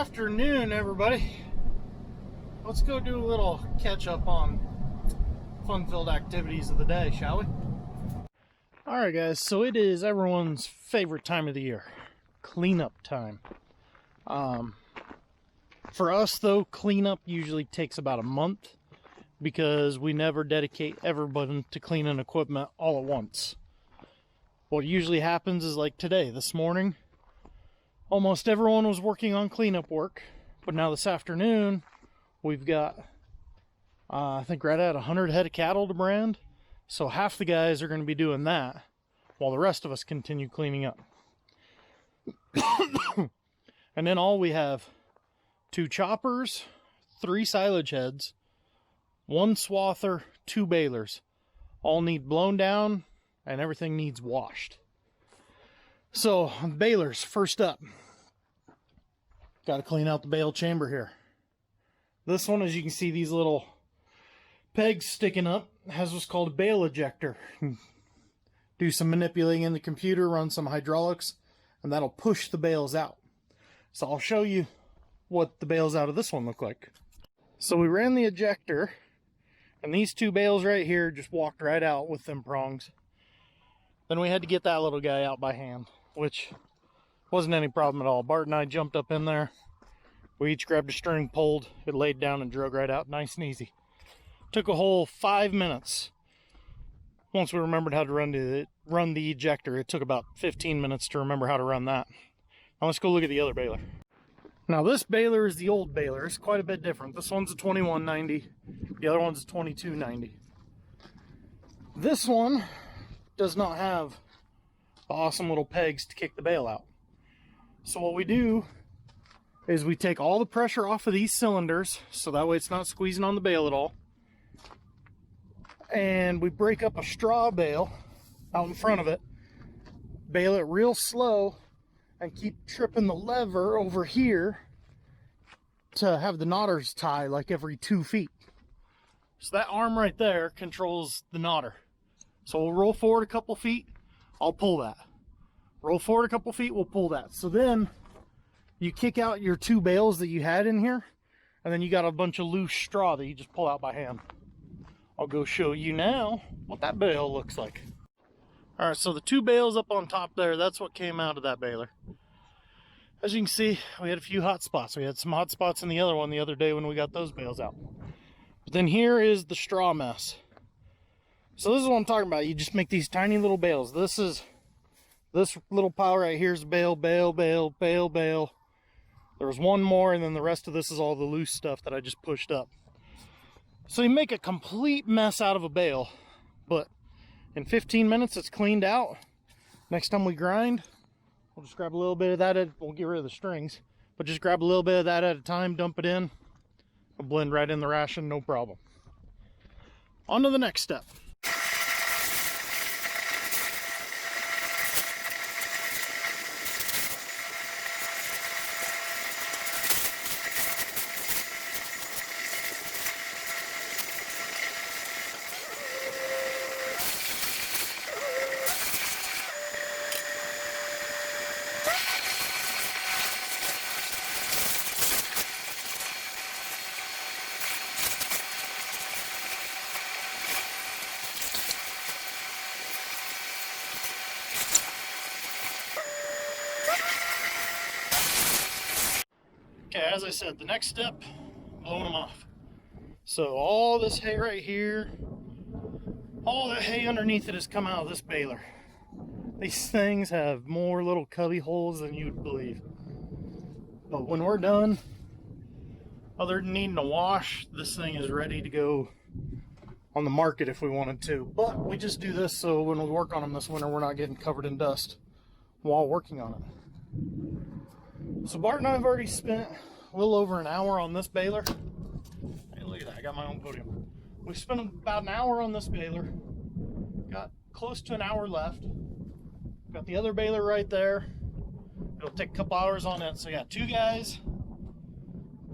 afternoon, everybody. Let's go do a little catch up on fun-filled activities of the day, shall we? Alright guys, so it is everyone's favorite time of the year, cleanup time. For us though, cleanup usually takes about a month because we never dedicate everyone to cleaning equipment all at once. What usually happens is like today, this morning, almost everyone was working on cleanup work, but now this afternoon we've got I think right at 100 head of cattle to brand, so half the guys are going to be doing that while the rest of us continue cleaning up. And then all we have 2 choppers, 3 silage heads, 1 swather, 2 balers. All need blown down and everything needs washed. So balers, first up. Got to clean out the bale chamber here. This one, as you can see, these little pegs sticking up, has what's called a bale ejector. Do some manipulating in the computer, run some hydraulics, and that'll push the bales out. So I'll show you what the bales out of this one look like. So we ran the ejector, and these 2 bales right here just walked right out with them prongs. Then we had to get that little guy out by hand, which wasn't any problem at all. Bart and I jumped up in there. We each grabbed a string, pulled, it laid down and drug right out, nice and easy. Took a whole 5 minutes. Once we remembered how to run the ejector, it took about 15 minutes to remember how to run that. Now let's go look at the other baler. Now this baler is the old baler. It's quite a bit different. This one's a 2190. The other one's a 2290. This one does not have the awesome little pegs to kick the bale out. So what we do is we take all the pressure off of these cylinders, so that way it's not squeezing on the bale at all. And we break up a straw bale out in front of it, bale it real slow, and keep tripping the lever over here to have the knotters tie like every 2 feet. So that arm right there controls the knotter. So we'll roll forward a couple feet, I'll pull that. Roll forward a couple feet, we'll pull that. So then you kick out your 2 bales that you had in here, and then you got a bunch of loose straw that you just pull out by hand. I'll go show you now what that bale looks like. Alright, so the 2 bales up on top there, that's what came out of that baler. As you can see, we had a few hot spots. We had some hot spots in the other one the other day when we got those bales out. But then here is the straw mess. So this is what I'm talking about. You just make these tiny little bales. This little pile right here is bale, bale, bale, bale, bale. There's one more, and then the rest of this is all the loose stuff that I just pushed up. So you make a complete mess out of a bale, but in 15 minutes it's cleaned out. Next time we grind, we'll just grab a little bit of that, we'll get rid of the strings, but just grab a little bit of that at a time, dump it in, we'll blend right in the ration, no problem. On to the next step. Okay, as I said, the next step, blowing them off. So all this hay right here, all that hay underneath it has come out of this baler. These things have more little cubby holes than you'd believe. But when we're done, other than needing a wash, this thing is ready to go on the market if we wanted to. But we just do this so when we work on them this winter, we're not getting covered in dust while working on it. So Bart and I have already spent a little over an hour on this baler. Hey, look at that, I got my own podium. We've spent about an hour on this baler. Got close to an hour left. Got the other baler right there. It'll take a couple hours on it. So yeah, 2 guys.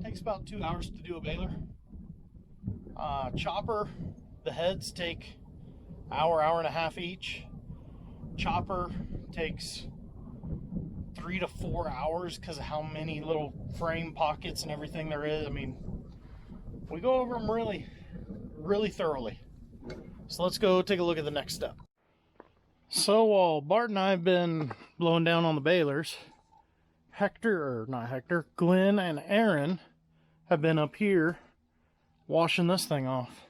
Takes about 2 hours to do a baler. Chopper, the heads take hour and a half each. Chopper takes 3 to 4 hours because of how many little frame pockets and everything there is. I mean, we go over them really, really thoroughly. So let's go take a look at the next step. So while Bart and I have been blowing down on the balers, Glenn and Aaron have been up here washing this thing off.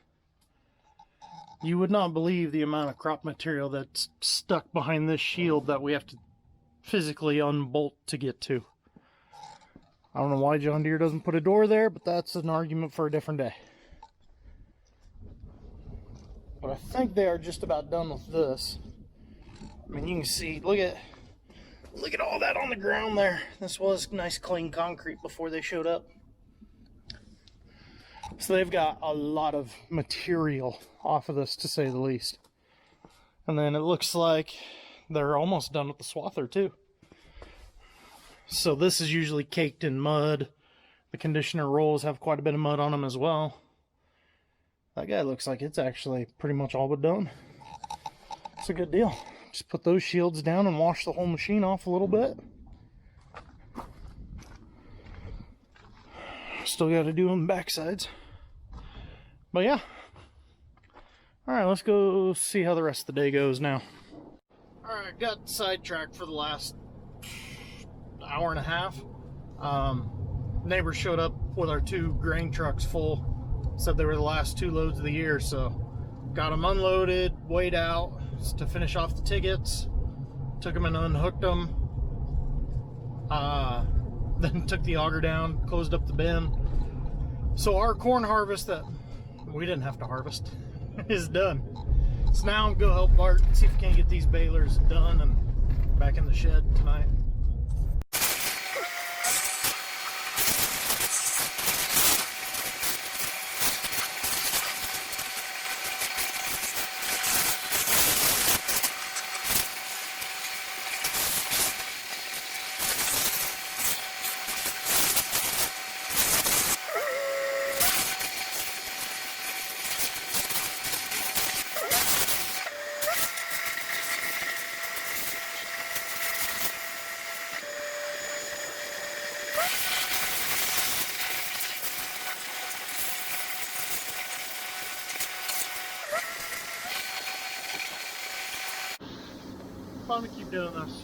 You would not believe the amount of crop material that's stuck behind this shield that we have to physically unbolt to get to. I don't know why John Deere doesn't put a door there, but that's an argument for a different day. But I think they are just about done with this. I mean, you can see, look at all that on the ground there. This was nice clean concrete before they showed up. So they've got a lot of material off of this, to say the least. And then it looks like they're almost done with the swather too. So this is usually caked in mud. The conditioner rolls have quite a bit of mud on them as well. That guy looks like it's actually pretty much all but done. It's a good deal. Just put those shields down and wash the whole machine off a little bit. Still got to do them backsides. But yeah. Alright, let's go see how the rest of the day goes now. Alright, got sidetracked for the last hour and a half. Neighbors showed up with our 2 grain trucks full. Said they were the last 2 loads of the year, so got them unloaded, weighed out to finish off the tickets. Took them and unhooked them. Then took the auger down, closed up the bin. So our corn harvest that we didn't have to harvest is done. So now I'm gonna go help Bart see if we can get these balers done and back in the shed tonight. Fun to keep doing this.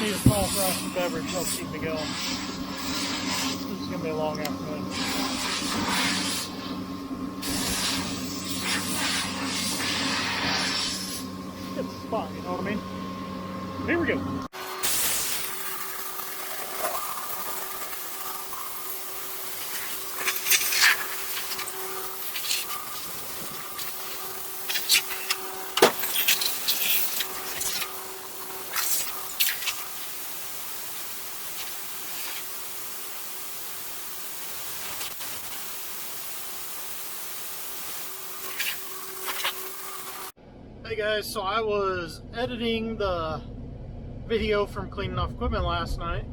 Need a small frosty beverage to help keep me going. This is going to be a long afternoon. Good spot, you know what I mean? Here we go. Hey guys, so I was editing the video from cleaning off equipment last night.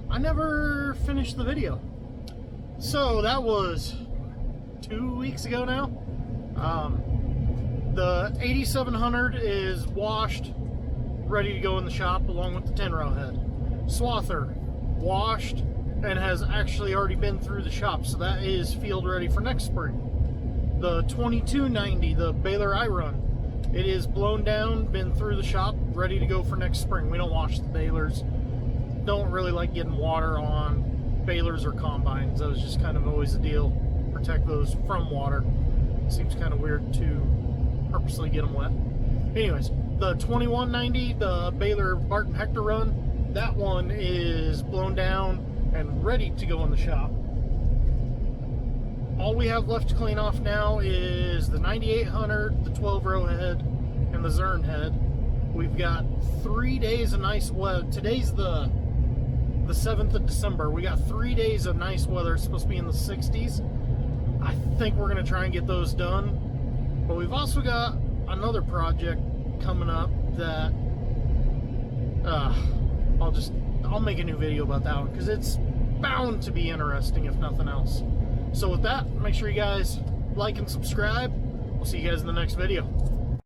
I never finished the video. So that was 2 weeks ago now. The 8700 is washed, ready to go in the shop along with the 10 row head. Swather, washed, and has actually already been through the shop, so that is field ready for next spring. The 2290, the baler I run, it is blown down, been through the shop, ready to go for next spring. We don't wash the balers. Don't really like getting water on balers or combines. That was just kind of always the deal. Protect those from water. Seems kind of weird to purposely get them wet. Anyways, the 2190, the baler Bart and Hector run, that one is blown down and ready to go in the shop. All we have left to clean off now is the 9800, the 12 row head, and the Zern head. We've got 3 days of nice weather. Today's the 7th of December. We got 3 days of nice weather. It's supposed to be in the 60s. I think we're going to try and get those done. But we've also got another project coming up that I'll make a new video about that one because it's bound to be interesting if nothing else. So with that, make sure you guys like and subscribe. We'll see you guys in the next video.